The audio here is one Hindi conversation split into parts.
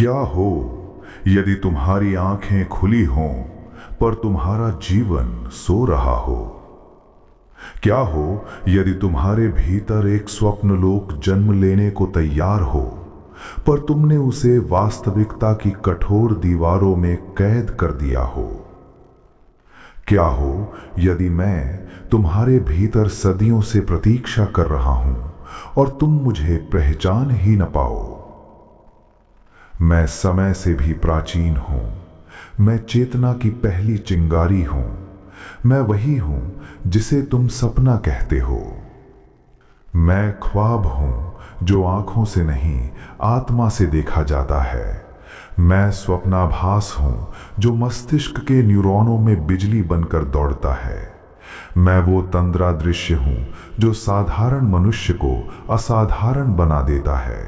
क्या हो यदि तुम्हारी आंखें खुली हों पर तुम्हारा जीवन सो रहा हो? क्या हो यदि तुम्हारे भीतर एक स्वप्न लोक जन्म लेने को तैयार हो पर तुमने उसे वास्तविकता की कठोर दीवारों में कैद कर दिया हो? क्या हो यदि मैं तुम्हारे भीतर सदियों से प्रतीक्षा कर रहा हूं और तुम मुझे पहचान ही न पाओ? मैं समय से भी प्राचीन हूं, मैं चेतना की पहली चिंगारी हूं, मैं वही हूं जिसे तुम सपना कहते हो। मैं ख्वाब हूं जो आंखों से नहीं आत्मा से देखा जाता है। मैं स्वप्नाभास हूं जो मस्तिष्क के न्यूरॉनों में बिजली बनकर दौड़ता है। मैं वो तंद्रा दृश्य हूं जो साधारण मनुष्य को असाधारण बना देता है।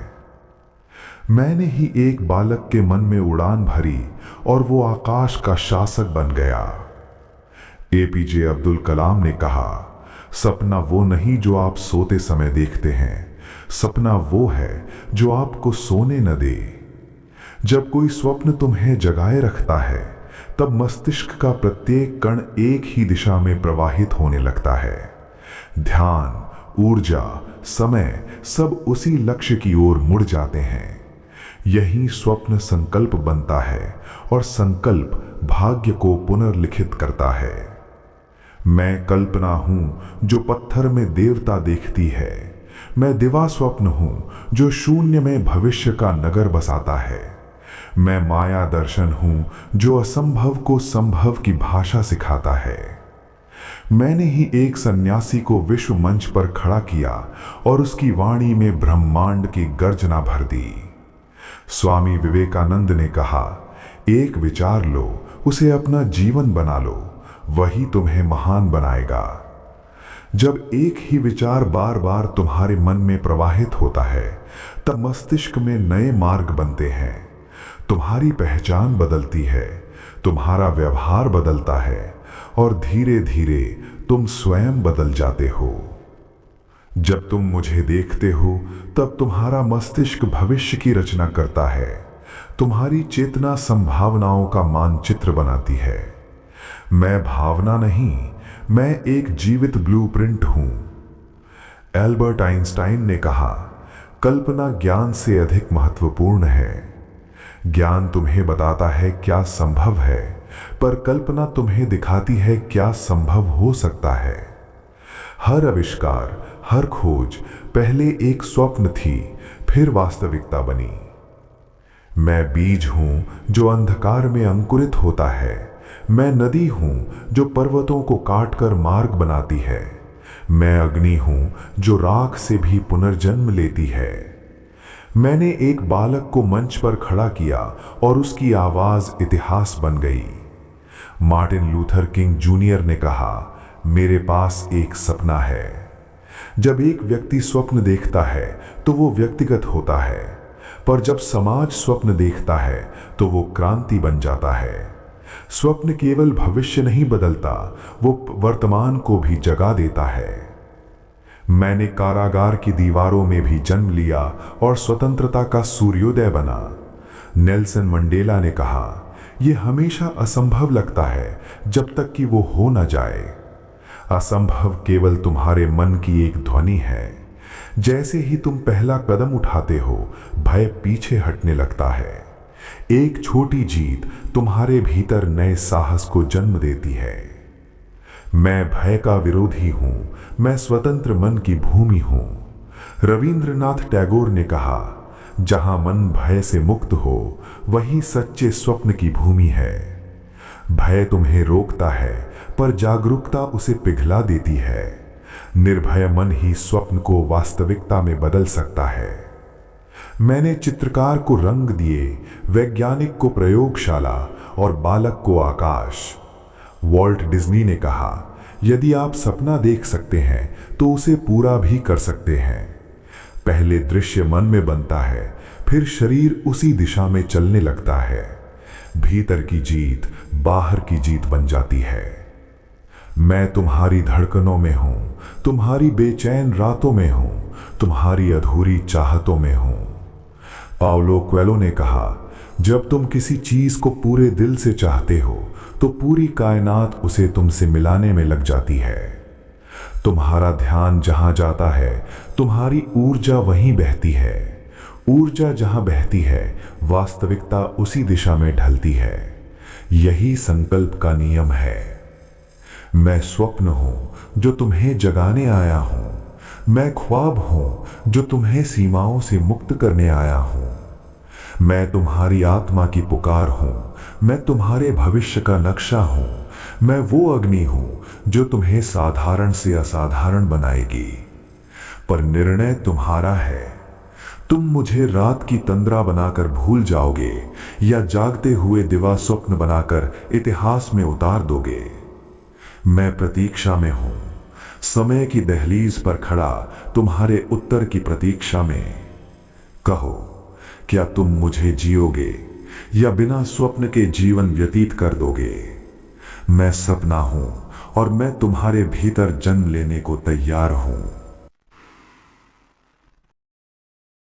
मैंने ही एक बालक के मन में उड़ान भरी और वो आकाश का शासक बन गया। एपीजे अब्दुल कलाम ने कहा, सपना वो नहीं जो आप सोते समय देखते हैं, सपना वो है जो आपको सोने न दे। जब कोई स्वप्न तुम्हें जगाए रखता है तब मस्तिष्क का प्रत्येक कण एक ही दिशा में प्रवाहित होने लगता है। ध्यान, ऊर्जा, समय सब उसी लक्ष्य की ओर मुड़ जाते हैं। यही स्वप्न संकल्प बनता है और संकल्प भाग्य को पुनर्लिखित करता है। मैं कल्पना हूं जो पत्थर में देवता देखती है। मैं दिवा स्वप्न हूं जो शून्य में भविष्य का नगर बसाता है। मैं माया दर्शन हूं जो असंभव को संभव की भाषा सिखाता है। मैंने ही एक सन्यासी को विश्व मंच पर खड़ा किया और उसकी वाणी में ब्रह्मांड की गर्जना भर दी। स्वामी विवेकानंद ने कहा, एक विचार लो, उसे अपना जीवन बना लो, वही तुम्हें महान बनाएगा। जब एक ही विचार बार बार तुम्हारे मन में प्रवाहित होता है तब मस्तिष्क में नए मार्ग बनते हैं। तुम्हारी पहचान बदलती है, तुम्हारा व्यवहार बदलता है और धीरे धीरे तुम स्वयं बदल जाते हो। जब तुम मुझे देखते हो तब तुम्हारा मस्तिष्क भविष्य की रचना करता है। तुम्हारी चेतना संभावनाओं का मानचित्र बनाती है। मैं भावना नहीं, मैं एक जीवित ब्लूप्रिंट हूं। एल्बर्ट आइंस्टाइन ने कहा, कल्पना ज्ञान से अधिक महत्वपूर्ण है। ज्ञान तुम्हें बताता है क्या संभव है, पर कल्पना तुम्हें दिखाती है क्या संभव हो सकता है। हर आविष्कार, हर खोज पहले एक स्वप्न थी, फिर वास्तविकता बनी। मैं बीज हूं जो अंधकार में अंकुरित होता है। मैं नदी हूं जो पर्वतों को काटकर मार्ग बनाती है। मैं अग्नि हूं जो राख से भी पुनर्जन्म लेती है। मैंने एक बालक को मंच पर खड़ा किया और उसकी आवाज इतिहास बन गई। मार्टिन लूथर किंग जूनियर ने कहा, मेरे पास एक सपना है। जब एक व्यक्ति स्वप्न देखता है तो वो व्यक्तिगत होता है, पर जब समाज स्वप्न देखता है तो वो क्रांति बन जाता है। स्वप्न केवल भविष्य नहीं बदलता, वो वर्तमान को भी जगा देता है। मैंने कारागार की दीवारों में भी जन्म लिया और स्वतंत्रता का सूर्योदय बना। नेल्सन मंडेला ने कहा, यह हमेशा असंभव लगता है जब तक कि वो हो न जाए। असंभव केवल तुम्हारे मन की एक ध्वनि है। जैसे ही तुम पहला कदम उठाते हो, भय पीछे हटने लगता है। एक छोटी जीत तुम्हारे भीतर नए साहस को जन्म देती है। मैं भय का विरोधी हूं, मैं स्वतंत्र मन की भूमि हूं। रविंद्रनाथ टैगोर ने कहा, जहां मन भय से मुक्त हो वही सच्चे स्वप्न की भूमि है। भय तुम्हें रोकता है पर जागरूकता उसे पिघला देती है। निर्भय मन ही स्वप्न को वास्तविकता में बदल सकता है। मैंने चित्रकार को रंग दिए, वैज्ञानिक को प्रयोगशाला और बालक को आकाश। वॉल्ट डिज्नी ने कहा, यदि आप सपना देख सकते हैं तो उसे पूरा भी कर सकते हैं। पहले दृश्य मन में बनता है, फिर शरीर उसी दिशा में चलने लगता है। भीतर की जीत बाहर की जीत बन जाती है। मैं तुम्हारी धड़कनों में हूं, तुम्हारी बेचैन रातों में हूं, तुम्हारी अधूरी चाहतों में हूं। पाउलो क्वेलो ने कहा, जब तुम किसी चीज को पूरे दिल से चाहते हो तो पूरी कायनात उसे तुमसे मिलाने में लग जाती है। तुम्हारा ध्यान जहां जाता है तुम्हारी ऊर्जा वहीं बहती है। ऊर्जा जहां बहती है वास्तविकता उसी दिशा में ढलती है। यही संकल्प का नियम है। मैं स्वप्न हूं जो तुम्हें जगाने आया हूं। मैं ख्वाब हूं जो तुम्हें सीमाओं से मुक्त करने आया हूं। मैं तुम्हारी आत्मा की पुकार हूं। मैं तुम्हारे भविष्य का नक्शा हूं। मैं वो अग्नि हूं जो तुम्हें साधारण से असाधारण बनाएगी। पर निर्णय तुम्हारा है। तुम मुझे रात की तंद्रा बनाकर भूल जाओगे या जागते हुए दिवा स्वप्न बनाकर इतिहास में उतार दोगे। मैं प्रतीक्षा में हूं, समय की दहलीज पर खड़ा तुम्हारे उत्तर की प्रतीक्षा में। कहो, क्या तुम मुझे जियोगे या बिना स्वप्न के जीवन व्यतीत कर दोगे? मैं सपना हूं और मैं तुम्हारे भीतर जन्म लेने को तैयार हूं।